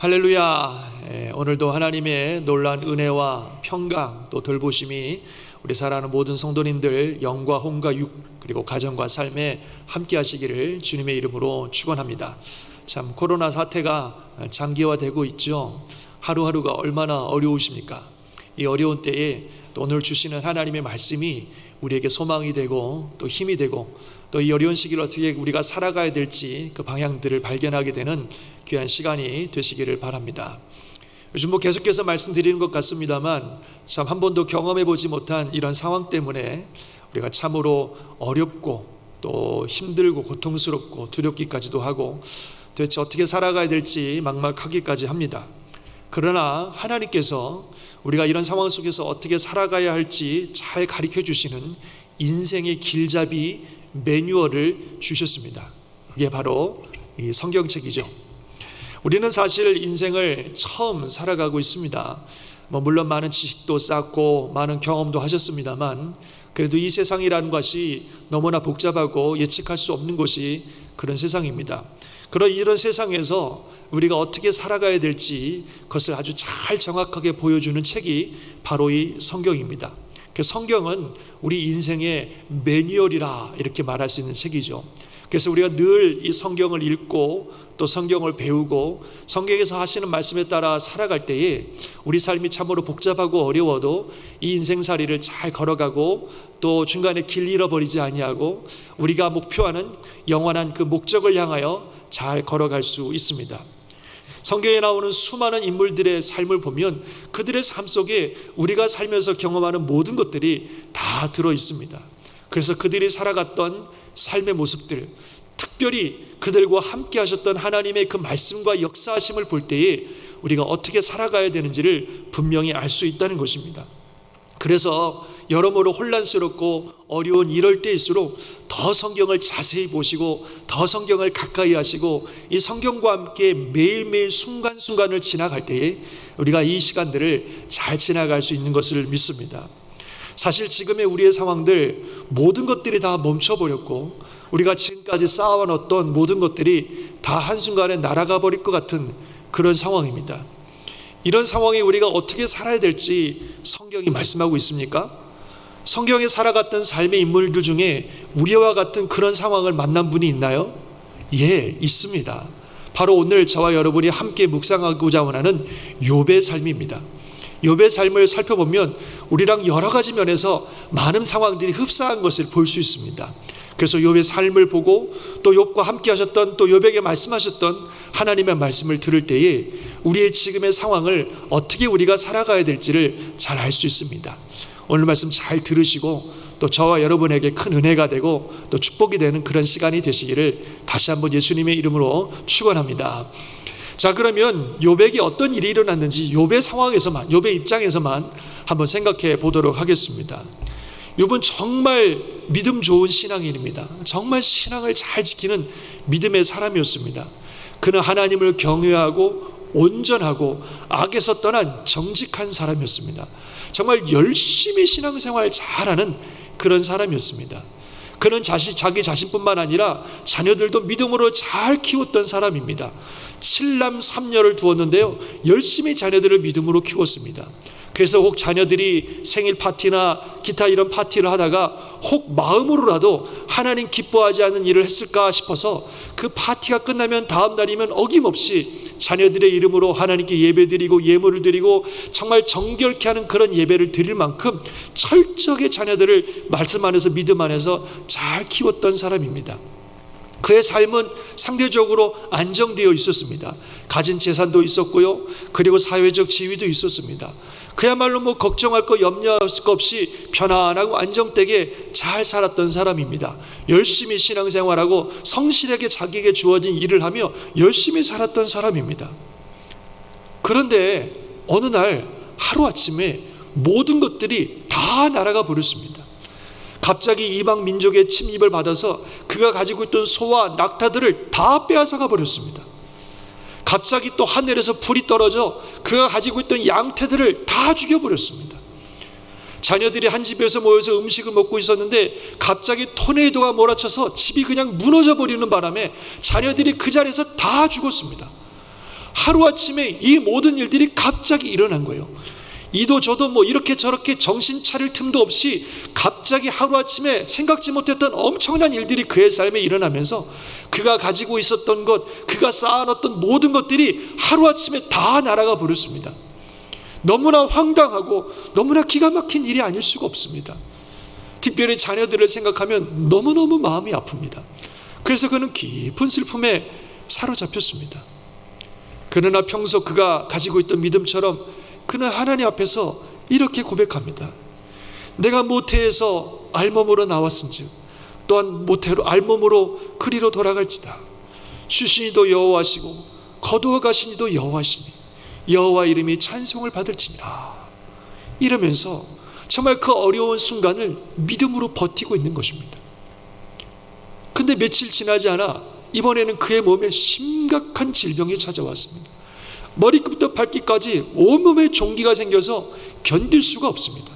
할렐루야. 오늘도 하나님의 놀라운 은혜와 평강 또 돌보심이 우리 사랑하는 모든 성도님들 영과 혼과 육 그리고 가정과 삶에 함께 하시기를 주님의 이름으로 축원합니다. 참 코로나 사태가 장기화되고 있죠. 하루하루가 얼마나 어려우십니까? 이 어려운 때에 또 오늘 주시는 하나님의 말씀이 우리에게 소망이 되고 또 힘이 되고 또 이 어려운 시기를 어떻게 우리가 살아가야 될지 그 방향들을 발견하게 되는 귀한 시간이 되시기를 바랍니다. 요즘 계속해서 말씀드리는 것 같습니다만 참 한 번도 경험해 보지 못한 이런 상황 때문에 우리가 참으로 어렵고 또 힘들고 고통스럽고 두렵기까지도 하고 도대체 어떻게 살아가야 될지 막막하기까지 합니다. 그러나 하나님께서 우리가 이런 상황 속에서 어떻게 살아가야 할지 잘 가르쳐 주시는 인생의 길잡이 매뉴얼을 주셨습니다. 그게 바로 이 성경책이죠. 우리는 사실 인생을 처음 살아가고 있습니다. 물론 많은 지식도 쌓고 많은 경험도 하셨습니다만 그래도 이 세상이라는 것이 너무나 복잡하고 예측할 수 없는 것이 그런 세상입니다. 그런 이런 세상에서 우리가 어떻게 살아가야 될지 그것을 아주 잘 정확하게 보여주는 책이 바로 이 성경입니다. 그 성경은 우리 인생의 매뉴얼이라 이렇게 말할 수 있는 책이죠. 그래서 우리가 늘 이 성경을 읽고 또 성경을 배우고 성경에서 하시는 말씀에 따라 살아갈 때에 우리 삶이 참으로 복잡하고 어려워도 이 인생살이를 잘 걸어가고 또 중간에 길 잃어버리지 아니하고 우리가 목표하는 영원한 그 목적을 향하여 잘 걸어갈 수 있습니다. 성경에 나오는 수많은 인물들의 삶을 보면 그들의 삶 속에 우리가 살면서 경험하는 모든 것들이 다 들어 있습니다. 그래서 그들이 살아갔던 삶의 모습들, 특별히 그들과 함께 하셨던 하나님의 그 말씀과 역사하심을 볼 때에 우리가 어떻게 살아가야 되는지를 분명히 알 수 있다는 것입니다. 그래서 여러모로 혼란스럽고 어려운 이럴 때일수록 더 성경을 자세히 보시고 더 성경을 가까이 하시고 이 성경과 함께 매일매일 순간순간을 지나갈 때에 우리가 이 시간들을 잘 지나갈 수 있는 것을 믿습니다. 사실 지금의 우리의 상황들 모든 것들이 다 멈춰버렸고 우리가 지금까지 쌓아왔던 모든 것들이 다 한순간에 날아가 버릴 것 같은 그런 상황입니다. 이런 상황에 우리가 어떻게 살아야 될지 성경이 말씀하고 있습니까? 성경에 살아갔던 삶의 인물들 중에 우리와 같은 그런 상황을 만난 분이 있나요? 예, 있습니다. 바로 오늘 저와 여러분이 함께 묵상하고자 원하는 욥의 삶입니다. 욥의 삶을 살펴보면 우리랑 여러 가지 면에서 많은 상황들이 흡사한 것을 볼 수 있습니다. 그래서 욥의 삶을 보고 또 욥과 함께 하셨던 또 욥에게 말씀하셨던 하나님의 말씀을 들을 때에 우리의 지금의 상황을 어떻게 우리가 살아가야 될지를 잘 알 수 있습니다. 오늘 말씀 잘 들으시고 또 저와 여러분에게 큰 은혜가 되고 또 축복이 되는 그런 시간이 되시기를 다시 한번 예수님의 이름으로 축원합니다. 자, 그러면 욥에게 어떤 일이 일어났는지 욥의 상황에서만, 욥의 입장에서만 한번 생각해 보도록 하겠습니다. 욥은 정말 믿음 좋은 신앙인입니다. 정말 신앙을 잘 지키는 믿음의 사람이었습니다. 그는 하나님을 경외하고 온전하고 악에서 떠난 정직한 사람이었습니다. 정말 열심히 신앙생활 잘하는 그런 사람이었습니다. 그는 자기 자신뿐만 아니라 자녀들도 믿음으로 잘 키웠던 사람입니다. 7남 3녀를 두었는데요, 열심히 자녀들을 믿음으로 키웠습니다. 그래서 혹 자녀들이 생일 파티나 기타 이런 파티를 하다가 혹 마음으로라도 하나님 기뻐하지 않는 일을 했을까 싶어서 그 파티가 끝나면 다음 날이면 어김없이 자녀들의 이름으로 하나님께 예배드리고 예물을 드리고 정말 정결케 하는 그런 예배를 드릴 만큼 철저하게 자녀들을 말씀 안에서 믿음 안에서 잘 키웠던 사람입니다. 그의 삶은 상대적으로 안정되어 있었습니다. 가진 재산도 있었고요, 그리고 사회적 지위도 있었습니다. 그야말로 걱정할 거 염려할 거 없이 편안하고 안정되게 잘 살았던 사람입니다. 열심히 신앙생활하고 성실하게 자기에게 주어진 일을 하며 열심히 살았던 사람입니다. 그런데 어느 날 하루아침에 모든 것들이 다 날아가 버렸습니다. 갑자기 이방 민족의 침입을 받아서 그가 가지고 있던 소와 낙타들을 다 빼앗아가 버렸습니다. 갑자기 또 하늘에서 불이 떨어져 그가 가지고 있던 양태들을 다 죽여버렸습니다. 자녀들이 한 집에서 모여서 음식을 먹고 있었는데 갑자기 토네이도가 몰아쳐서 집이 그냥 무너져 버리는 바람에 자녀들이 그 자리에서 다 죽었습니다. 하루아침에 이 모든 일들이 갑자기 일어난 거예요. 이도 저도 뭐 이렇게 저렇게 정신 차릴 틈도 없이 갑자기 하루아침에 생각지 못했던 엄청난 일들이 그의 삶에 일어나면서 그가 가지고 있었던 것, 그가 쌓아놨던 모든 것들이 하루아침에 다 날아가 버렸습니다. 너무나 황당하고 너무나 기가 막힌 일이 아닐 수가 없습니다. 특별히 자녀들을 생각하면 너무너무 마음이 아픕니다. 그래서 그는 깊은 슬픔에 사로잡혔습니다. 그러나 평소 그가 가지고 있던 믿음처럼 그는 하나님 앞에서 이렇게 고백합니다. 내가 모태에서 알몸으로 나왔은즉 또한 모태로 알몸으로 그리로 돌아갈지다. 주시니도 여호와시고 거두어 가시니도 여호와시니 여호와 이름이 찬송을 받을지니라. 이러면서 정말 그 어려운 순간을 믿음으로 버티고 있는 것입니다. 근데 며칠 지나지 않아 이번에는 그의 몸에 심각한 질병이 찾아왔습니다. 머리끝부터 발끝까지 온몸에 종기가 생겨서 견딜 수가 없습니다.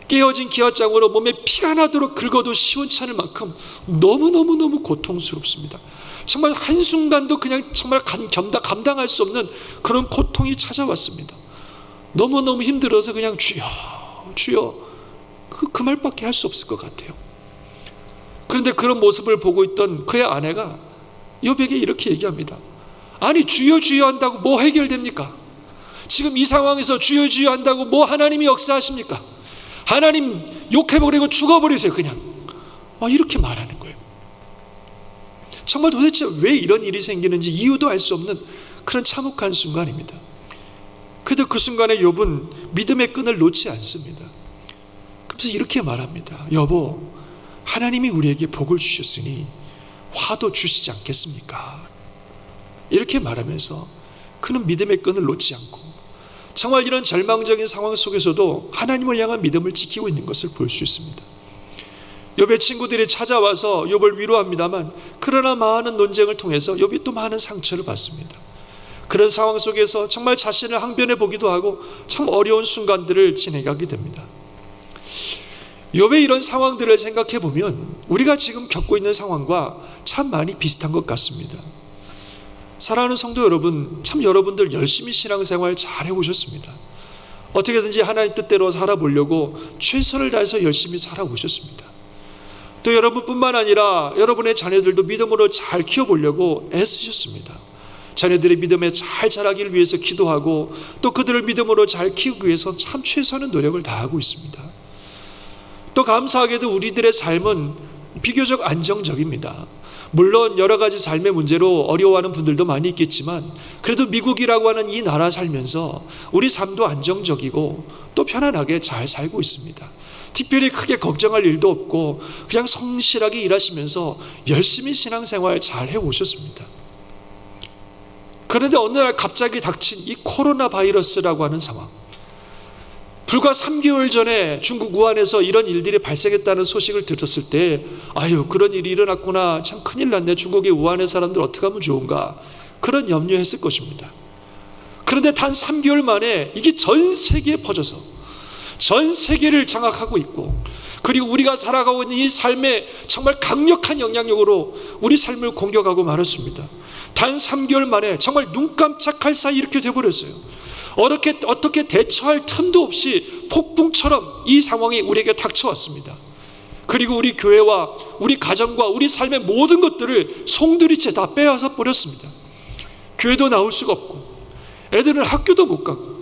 깨어진 기와장으로 몸에 피가 나도록 긁어도 시원찮을 만큼 너무너무 고통스럽습니다. 정말 한순간도 그냥 정말 감당할 수 없는 그런 고통이 찾아왔습니다. 너무너무 힘들어서 그냥 주여 주여 그 말밖에 할 수 없을 것 같아요. 그런데 그런 모습을 보고 있던 그의 아내가 욥에게 이렇게 얘기합니다. 아니 주여 주여 한다고 뭐 해결됩니까? 지금 이 상황에서 주여 주여 한다고 뭐 하나님이 역사하십니까? 하나님 욕해버리고 죽어버리세요 그냥. 이렇게 말하는 거예요. 정말 도대체 왜 이런 일이 생기는지 이유도 알 수 없는 그런 참혹한 순간입니다. 그래도 그 순간에 욥은 믿음의 끈을 놓지 않습니다. 그래서 이렇게 말합니다. 여보, 하나님이 우리에게 복을 주셨으니 화도 주시지 않겠습니까? 이렇게 말하면서 그는 믿음의 끈을 놓지 않고 정말 이런 절망적인 상황 속에서도 하나님을 향한 믿음을 지키고 있는 것을 볼 수 있습니다. 욥의 친구들이 찾아와서 욥을 위로합니다만 그러나 많은 논쟁을 통해서 욥이 또 많은 상처를 받습니다. 그런 상황 속에서 정말 자신을 항변해 보기도 하고 참 어려운 순간들을 지내가게 됩니다. 욥의 이런 상황들을 생각해 보면 우리가 지금 겪고 있는 상황과 참 많이 비슷한 것 같습니다. 사랑하는 성도 여러분, 참 여러분들 열심히 신앙생활 잘 해오셨습니다. 어떻게든지 하나님 뜻대로 살아보려고 최선을 다해서 열심히 살아오셨습니다. 또 여러분뿐만 아니라 여러분의 자녀들도 믿음으로 잘 키워보려고 애쓰셨습니다. 자녀들의 믿음에 잘 자라기를 위해서 기도하고 또 그들을 믿음으로 잘 키우기 위해서 참 최선의 노력을 다하고 있습니다. 또 감사하게도 우리들의 삶은 비교적 안정적입니다. 물론 여러 가지 삶의 문제로 어려워하는 분들도 많이 있겠지만 그래도 미국이라고 하는 이 나라 살면서 우리 삶도 안정적이고 또 편안하게 잘 살고 있습니다. 특별히 크게 걱정할 일도 없고 그냥 성실하게 일하시면서 열심히 신앙생활 잘 해오셨습니다. 그런데 어느 날 갑자기 닥친 이 코로나 바이러스라고 하는 상황, 불과 3개월 전에 중국 우한에서 이런 일들이 발생했다는 소식을 들었을 때 아유 그런 일이 일어났구나, 참 큰일 났네, 중국의 우한의 사람들 어떻게 하면 좋은가, 그런 염려했을 것입니다. 그런데 단 3개월 만에 이게 전 세계에 퍼져서 전 세계를 장악하고 있고 그리고 우리가 살아가고 있는 이 삶에 정말 강력한 영향력으로 우리 삶을 공격하고 말았습니다. 단 3개월 만에 정말 눈 깜짝할 사이 이렇게 돼버렸어요. 어떻게 대처할 틈도 없이 폭풍처럼 이 상황이 우리에게 닥쳐왔습니다. 그리고 우리 교회와 우리 가정과 우리 삶의 모든 것들을 송두리째 다 빼앗아 버렸습니다. 교회도 나올 수가 없고 애들은 학교도 못 가고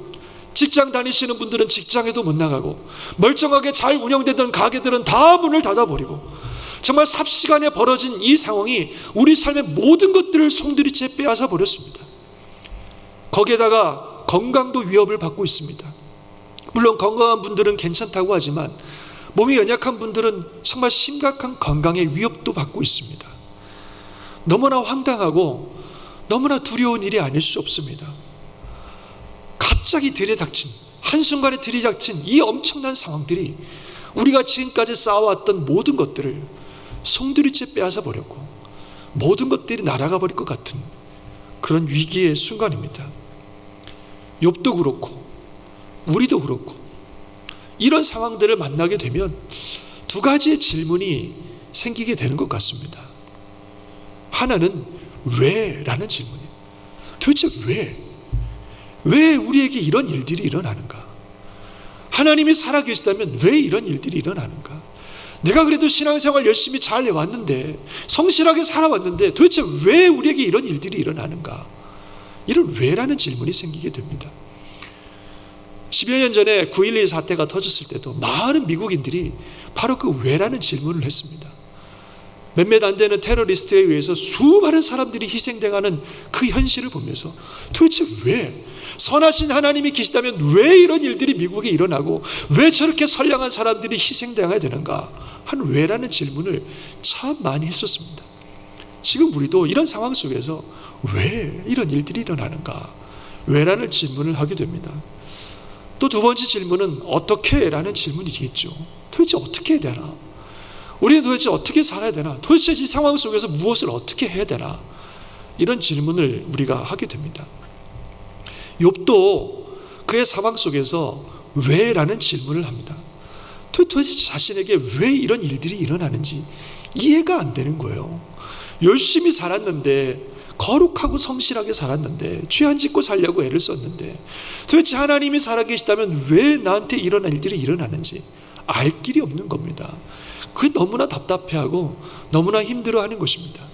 직장 다니시는 분들은 직장에도 못 나가고 멀쩡하게 잘 운영되던 가게들은 다 문을 닫아버리고 정말 삽시간에 벌어진 이 상황이 우리 삶의 모든 것들을 송두리째 빼앗아 버렸습니다. 거기에다가 건강도 위협을 받고 있습니다. 물론 건강한 분들은 괜찮다고 하지만 몸이 연약한 분들은 정말 심각한 건강의 위협도 받고 있습니다. 너무나 황당하고 너무나 두려운 일이 아닐 수 없습니다. 갑자기 들이닥친, 한순간에 들이닥친 이 엄청난 상황들이 우리가 지금까지 쌓아왔던 모든 것들을 송두리째 빼앗아 버렸고 모든 것들이 날아가 버릴 것 같은 그런 위기의 순간입니다. 욥도 그렇고 우리도 그렇고 이런 상황들을 만나게 되면 두 가지의 질문이 생기게 되는 것 같습니다. 하나는 왜? 라는 질문이에요. 도대체 왜 우리에게 이런 일들이 일어나는가? 하나님이 살아계시다면 왜 이런 일들이 일어나는가? 내가 그래도 신앙생활 열심히 잘 해왔는데, 성실하게 살아왔는데 도대체 왜 우리에게 이런 일들이 일어나는가? 이런 왜라는 질문이 생기게 됩니다. 10여 년 전에 9.11 사태가 터졌을 때도 많은 미국인들이 바로 그 왜라는 질문을 했습니다. 몇몇 안 되는 테러리스트에 의해서 수많은 사람들이 희생당하는 그 현실을 보면서 도대체 왜, 선하신 하나님이 계시다면 왜 이런 일들이 미국에 일어나고 왜 저렇게 선량한 사람들이 희생당해야 되는가 하는 왜라는 질문을 참 많이 했었습니다. 지금 우리도 이런 상황 속에서 왜 이런 일들이 일어나는가, 왜라는 질문을 하게 됩니다. 또 두 번째 질문은 어떻게 라는 질문이겠죠. 도대체 어떻게 해야 되나? 우리는 도대체 어떻게 살아야 되나? 도대체 이 상황 속에서 무엇을 어떻게 해야 되나? 이런 질문을 우리가 하게 됩니다. 욥도 그의 상황 속에서 왜라는 질문을 합니다. 도대체 자신에게 왜 이런 일들이 일어나는지 이해가 안 되는 거예요. 열심히 살았는데, 거룩하고 성실하게 살았는데, 죄 안 짓고 살려고 애를 썼는데 도대체 하나님이 살아계시다면 왜 나한테 이런 일들이 일어나는지 알 길이 없는 겁니다. 그게 너무나 답답해하고 너무나 힘들어하는 것입니다.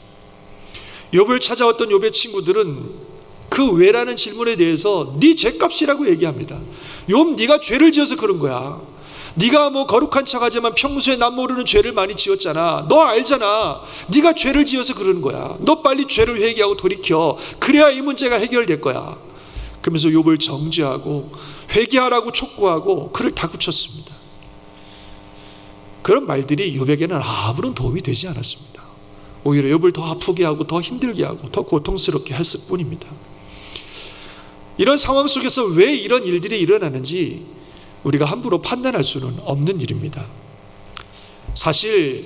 욥을 찾아왔던 욥의 친구들은 그 왜라는 질문에 대해서 네 죄값이라고 얘기합니다. 욥, 네가 죄를 지어서 그런 거야. 네가 뭐 거룩한 척하지만 평소에 남 모르는 죄를 많이 지었잖아. 너 알잖아. 네가 죄를 지어서 그러는 거야. 너 빨리 죄를 회개하고 돌이켜. 그래야 이 문제가 해결될 거야. 그러면서 욥을 정죄하고 회개하라고 촉구하고 그를 다그쳤습니다. 그런 말들이 욥에게는 아무런 도움이 되지 않았습니다. 오히려 욥을 더 아프게 하고 더 힘들게 하고 더 고통스럽게 했을 뿐입니다. 이런 상황 속에서 왜 이런 일들이 일어나는지 우리가 함부로 판단할 수는 없는 일입니다. 사실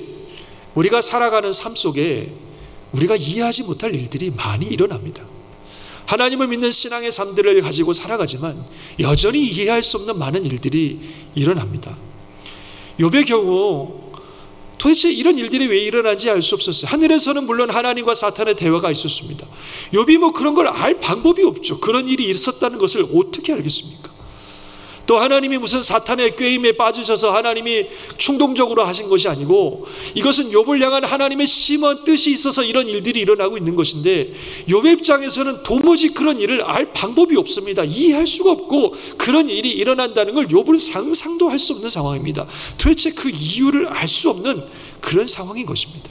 우리가 살아가는 삶 속에 우리가 이해하지 못할 일들이 많이 일어납니다. 하나님을 믿는 신앙의 삶들을 가지고 살아가지만 여전히 이해할 수 없는 많은 일들이 일어납니다. 욥의 경우 도대체 이런 일들이 왜 일어난지 알 수 없었어요. 하늘에서는 물론 하나님과 사탄의 대화가 있었습니다. 욥이 뭐 그런 걸 알 방법이 없죠. 그런 일이 있었다는 것을 어떻게 알겠습니까? 또 하나님이 무슨 사탄의 꾀임에 빠지셔서 하나님이 충동적으로 하신 것이 아니고 이것은 욥을 향한 하나님의 심한 뜻이 있어서 이런 일들이 일어나고 있는 것인데, 욥의 입장에서는 도무지 그런 일을 알 방법이 없습니다. 이해할 수가 없고 그런 일이 일어난다는 걸 욥은 상상도 할 수 없는 상황입니다. 도대체 그 이유를 알 수 없는 그런 상황인 것입니다.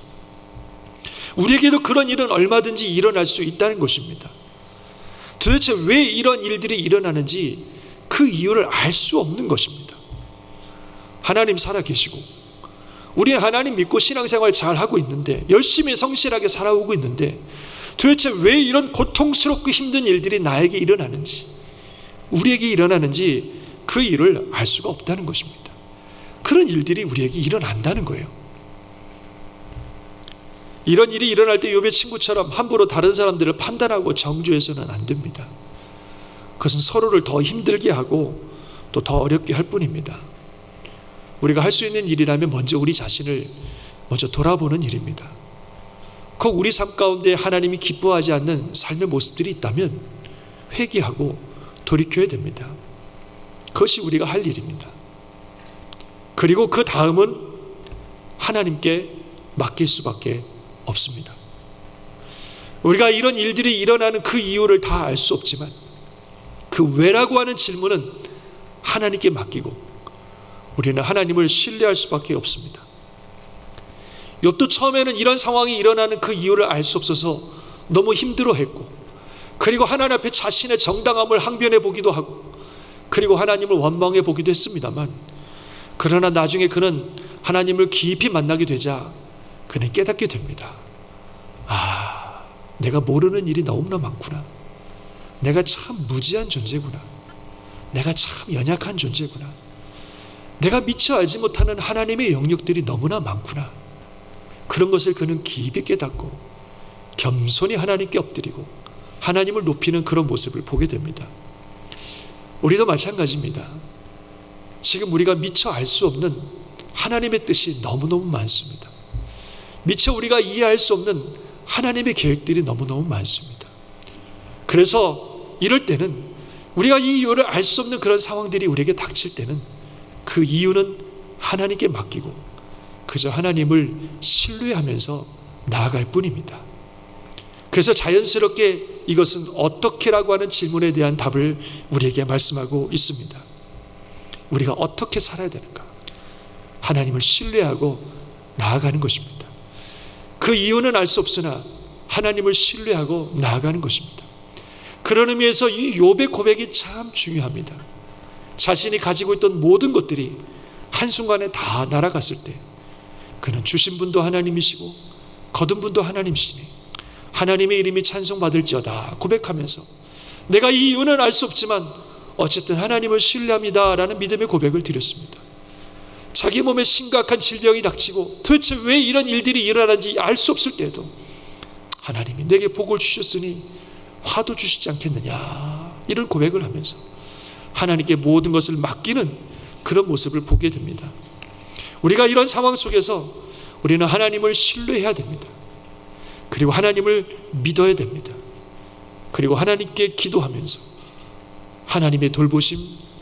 우리에게도 그런 일은 얼마든지 일어날 수 있다는 것입니다. 도대체 왜 이런 일들이 일어나는지 그 이유를 알 수 없는 것입니다. 하나님 살아계시고 우리 하나님 믿고 신앙생활 잘하고 있는데, 열심히 성실하게 살아오고 있는데 도대체 왜 이런 고통스럽고 힘든 일들이 나에게 일어나는지, 우리에게 일어나는지 그 이유를 알 수가 없다는 것입니다. 그런 일들이 우리에게 일어난다는 거예요. 이런 일이 일어날 때 욥의 친구처럼 함부로 다른 사람들을 판단하고 정죄해서는 안 됩니다. 그것은 서로를 더 힘들게 하고 또 더 어렵게 할 뿐입니다. 우리가 할 수 있는 일이라면 먼저 우리 자신을 먼저 돌아보는 일입니다. 그 우리 삶 가운데 하나님이 기뻐하지 않는 삶의 모습들이 있다면 회개하고 돌이켜야 됩니다. 그것이 우리가 할 일입니다. 그리고 그 다음은 하나님께 맡길 수밖에 없습니다. 우리가 이런 일들이 일어나는 그 이유를 다 알 수 없지만 그 왜라고 하는 질문은 하나님께 맡기고 우리는 하나님을 신뢰할 수밖에 없습니다. 욥도 처음에는 이런 상황이 일어나는 그 이유를 알 수 없어서 너무 힘들어했고, 그리고 하나님 앞에 자신의 정당함을 항변해 보기도 하고, 그리고 하나님을 원망해 보기도 했습니다만, 그러나 나중에 그는 하나님을 깊이 만나게 되자 그는 깨닫게 됩니다. 아, 내가 모르는 일이 너무나 많구나. 내가 참 무지한 존재구나. 내가 참 연약한 존재구나. 내가 미처 알지 못하는 하나님의 영역들이 너무나 많구나. 그런 것을 그는 깊이 깨닫고 겸손히 하나님께 엎드리고 하나님을 높이는 그런 모습을 보게 됩니다. 우리도 마찬가지입니다. 지금 우리가 미처 알 수 없는 하나님의 뜻이 너무너무 많습니다. 미처 우리가 이해할 수 없는 하나님의 계획들이 너무너무 많습니다. 그래서 이럴 때는 우리가 이 이유를 알 수 없는 그런 상황들이 우리에게 닥칠 때는 그 이유는 하나님께 맡기고 그저 하나님을 신뢰하면서 나아갈 뿐입니다. 그래서 자연스럽게 이것은 어떻게라고 하는 질문에 대한 답을 우리에게 말씀하고 있습니다. 우리가 어떻게 살아야 되는가? 하나님을 신뢰하고 나아가는 것입니다. 그 이유는 알 수 없으나 하나님을 신뢰하고 나아가는 것입니다. 그런 의미에서 이 욥의 고백이 참 중요합니다. 자신이 가지고 있던 모든 것들이 한순간에 다 날아갔을 때 그는 주신 분도 하나님이시고 거둔 분도 하나님이시니 하나님의 이름이 찬송받을지어다 고백하면서 내가 이 이유는 알 수 없지만 어쨌든 하나님을 신뢰합니다 라는 믿음의 고백을 드렸습니다. 자기 몸에 심각한 질병이 닥치고 도대체 왜 이런 일들이 일어나는지 알 수 없을 때에도 하나님이 내게 복을 주셨으니 화도 주시지 않겠느냐 이런 고백을 하면서 하나님께 모든 것을 맡기는 그런 모습을 보게 됩니다. 우리가 이런 상황 속에서 우리는 하나님을 신뢰해야 됩니다. 그리고 하나님을 믿어야 됩니다. 그리고 하나님께 기도하면서 하나님의 돌보심,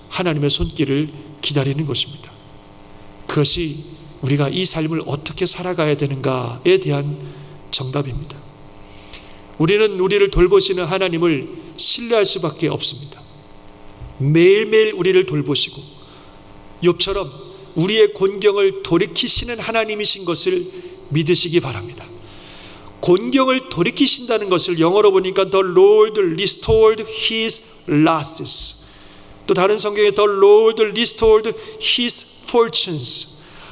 하나님의 손길을 기다리는 것입니다. 그것이 우리가 이 삶을 어떻게 살아가야 되는가에 대한 정답입니다. 우리는 우리를 돌보시는 하나님을 신뢰할 수밖에 없습니다. 매일매일 우리를 돌보시고 욥처럼 우리의 곤경을 돌이키시는 하나님이신 것을 믿으시기 바랍니다. 곤경을 돌이키신다는 것을 영어로 보니까 The Lord restored his losses, 또 다른 성경에 The Lord restored his fortunes,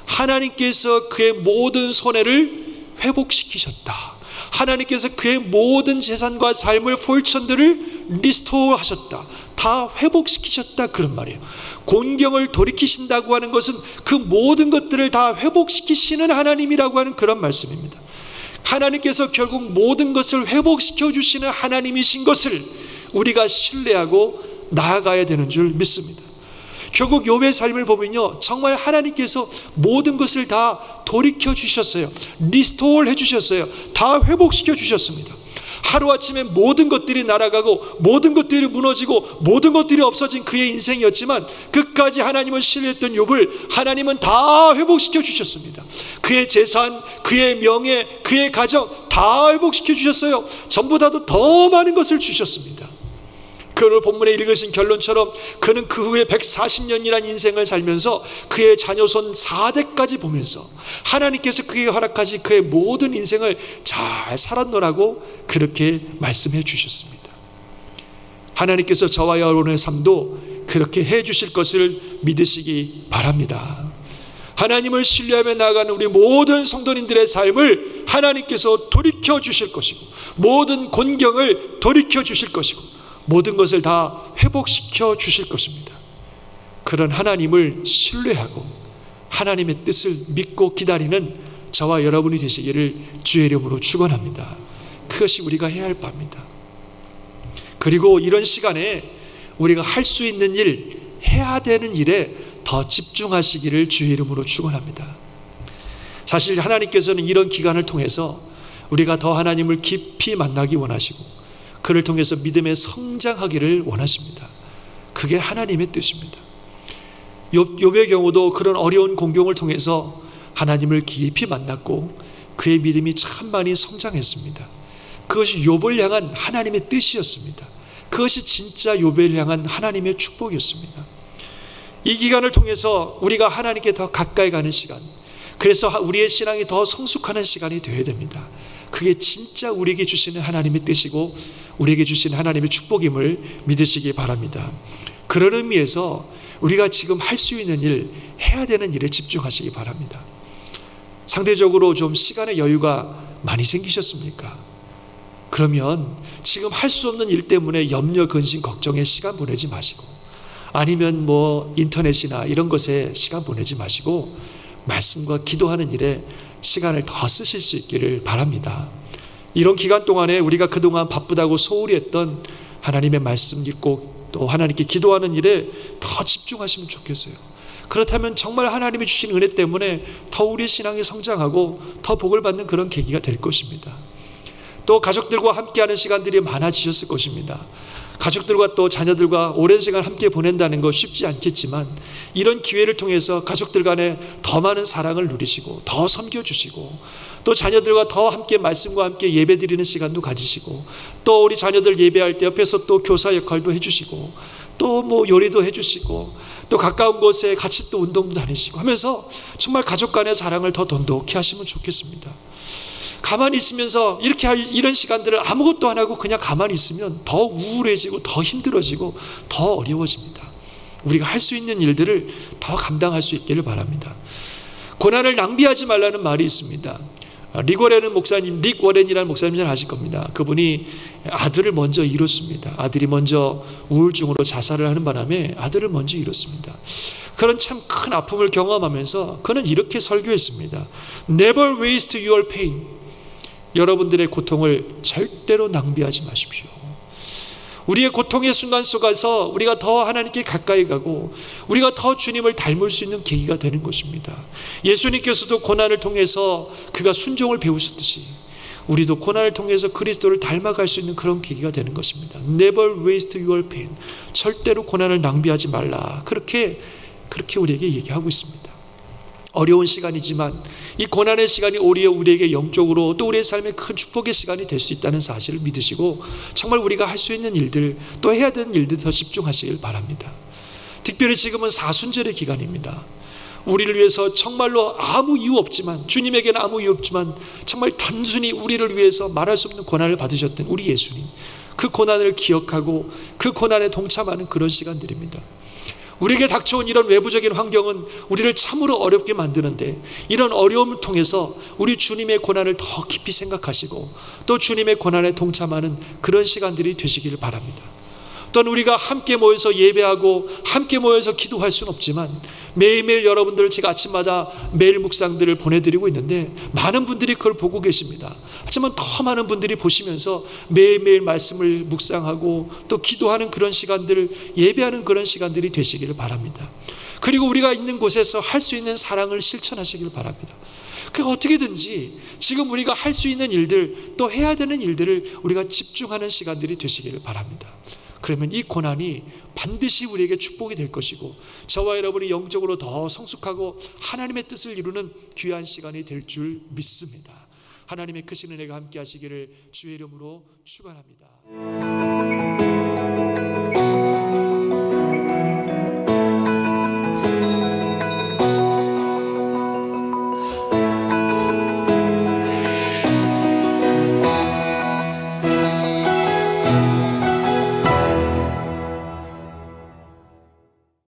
하나님께서 그의 모든 손해를 회복시키셨다. 하나님께서 그의 모든 재산과 삶의 fortune들을 리스토어 하셨다. 다 회복시키셨다 그런 말이에요. 곤경을 돌이키신다고 하는 것은 그 모든 것들을 다 회복시키시는 하나님이라고 하는 그런 말씀입니다. 하나님께서 결국 모든 것을 회복시켜 주시는 하나님이신 것을 우리가 신뢰하고 나아가야 되는 줄 믿습니다. 결국 욥의 삶을 보면요, 정말 하나님께서 모든 것을 다 돌이켜 주셨어요. 리스토어 해주셨어요. 다 회복시켜 주셨습니다. 하루아침에 모든 것들이 날아가고 모든 것들이 무너지고 모든 것들이 없어진 그의 인생이었지만 끝까지 하나님을 신뢰했던 욥을 하나님은 다 회복시켜 주셨습니다. 그의 재산, 그의 명예, 그의 가정 다 회복시켜 주셨어요. 전부 다도 더 많은 것을 주셨습니다. 그를 본문에 읽으신 결론처럼 그는 그 후에 140년이라는 인생을 살면서 그의 자녀손 4대까지 보면서 하나님께서 그에게 허락하신 그의 모든 인생을 잘 살았노라고 그렇게 말씀해 주셨습니다. 하나님께서 저와 여러분의 삶도 그렇게 해 주실 것을 믿으시기 바랍니다. 하나님을 신뢰하며 나아가는 우리 모든 성도님들의 삶을 하나님께서 돌이켜 주실 것이고 모든 곤경을 돌이켜 주실 것이고 모든 것을 다 회복시켜 주실 것입니다. 그런 하나님을 신뢰하고 하나님의 뜻을 믿고 기다리는 저와 여러분이 되시기를 주의 이름으로 축원합니다. 그것이 우리가 해야 할 바입니다. 그리고 이런 시간에 우리가 할 수 있는 일, 해야 되는 일에 더 집중하시기를 주의 이름으로 축원합니다. 사실 하나님께서는 이런 기간을 통해서 우리가 더 하나님을 깊이 만나기 원하시고 그를 통해서 믿음에 성장하기를 원하십니다. 그게 하나님의 뜻입니다. 욥의 경우도 그런 어려운 공경을 통해서 하나님을 깊이 만났고 그의 믿음이 참 많이 성장했습니다. 그것이 욥을 향한 하나님의 뜻이었습니다. 그것이 진짜 욥을 향한 하나님의 축복이었습니다. 이 기간을 통해서 우리가 하나님께 더 가까이 가는 시간, 그래서 우리의 신앙이 더 성숙하는 시간이 되어야 됩니다. 그게 진짜 우리에게 주시는 하나님의 뜻이고 우리에게 주시는 하나님의 축복임을 믿으시기 바랍니다. 그런 의미에서 우리가 지금 할 수 있는 일, 해야 되는 일에 집중하시기 바랍니다. 상대적으로 좀 시간의 여유가 많이 생기셨습니까? 그러면 지금 할 수 없는 일 때문에 염려, 근심, 걱정에 시간 보내지 마시고 아니면 인터넷이나 이런 것에 시간 보내지 마시고 말씀과 기도하는 일에 시간을 더 쓰실 수 있기를 바랍니다. 이런 기간 동안에 우리가 그동안 바쁘다고 소홀히 했던 하나님의 말씀 읽고 또 하나님께 기도하는 일에 더 집중하시면 좋겠어요. 그렇다면 정말 하나님이 주신 은혜 때문에 더 우리의 신앙이 성장하고 더 복을 받는 그런 계기가 될 것입니다. 또 가족들과 함께하는 시간들이 많아지셨을 것입니다. 가족들과 또 자녀들과 오랜 시간 함께 보낸다는 거 쉽지 않겠지만 이런 기회를 통해서 가족들 간에 더 많은 사랑을 누리시고 더 섬겨주시고 또 자녀들과 더 함께 말씀과 함께 예배드리는 시간도 가지시고 또 우리 자녀들 예배할 때 옆에서 또 교사 역할도 해주시고 또 뭐 요리도 해주시고 또 가까운 곳에 같이 또 운동도 다니시고 하면서 정말 가족 간의 사랑을 더 돈독히 하시면 좋겠습니다. 가만히 있으면서 이런 시간들을 아무것도 안 하고 그냥 가만히 있으면 더 우울해지고 더 힘들어지고 더 어려워집니다. 우리가 할 수 있는 일들을 더 감당할 수 있기를 바랍니다. 고난을 낭비하지 말라는 말이 있습니다. 릭 워렌이라는 목사님 잘 아실 겁니다. 그분이 아들을 먼저 잃었습니다. 아들이 먼저 우울증으로 자살을 하는 바람에 아들을 먼저 잃었습니다. 그런 참 큰 아픔을 경험하면서 그는 이렇게 설교했습니다. Never waste your pain. 여러분들의 고통을 절대로 낭비하지 마십시오. 우리의 고통의 순간 속에서 우리가 더 하나님께 가까이 가고 우리가 더 주님을 닮을 수 있는 계기가 되는 것입니다. 예수님께서도 고난을 통해서 그가 순종을 배우셨듯이 우리도 고난을 통해서 그리스도를 닮아갈 수 있는 그런 계기가 되는 것입니다. Never waste your pain. 절대로 고난을 낭비하지 말라. 그렇게 우리에게 얘기하고 있습니다. 어려운 시간이지만 이 고난의 시간이 오히려 우리에게 영적으로 또 우리의 삶의 큰 축복의 시간이 될 수 있다는 사실을 믿으시고 정말 우리가 할 수 있는 일들 또 해야 되는 일들 더 집중하시길 바랍니다. 특별히 지금은 사순절의 기간입니다. 우리를 위해서 정말로 아무 이유 없지만 주님에게는 아무 이유 없지만 정말 단순히 우리를 위해서 말할 수 없는 고난을 받으셨던 우리 예수님, 그 고난을 기억하고 그 고난에 동참하는 그런 시간들입니다. 우리에게 닥쳐온 이런 외부적인 환경은 우리를 참으로 어렵게 만드는데 이런 어려움을 통해서 우리 주님의 고난을 더 깊이 생각하시고 또 주님의 고난에 동참하는 그런 시간들이 되시기를 바랍니다. 또는 우리가 함께 모여서 예배하고 함께 모여서 기도할 수는 없지만 매일매일 여러분들 제가 아침마다 매일 묵상들을 보내드리고 있는데 많은 분들이 그걸 보고 계십니다. 하지만 더 많은 분들이 보시면서 매일매일 말씀을 묵상하고 또 기도하는 그런 시간들, 예배하는 그런 시간들이 되시기를 바랍니다. 그리고 우리가 있는 곳에서 할 수 있는 사랑을 실천하시기를 바랍니다. 그러니까 어떻게든지 지금 우리가 할 수 있는 일들 또 해야 되는 일들을 우리가 집중하는 시간들이 되시기를 바랍니다. 그러면 이 고난이 반드시 우리에게 축복이 될 것이고 저와 여러분이 영적으로 더 성숙하고 하나님의 뜻을 이루는 귀한 시간이 될 줄 믿습니다. 하나님의 크신 은혜가 함께 하시기를 주의 이름으로 축원합니다.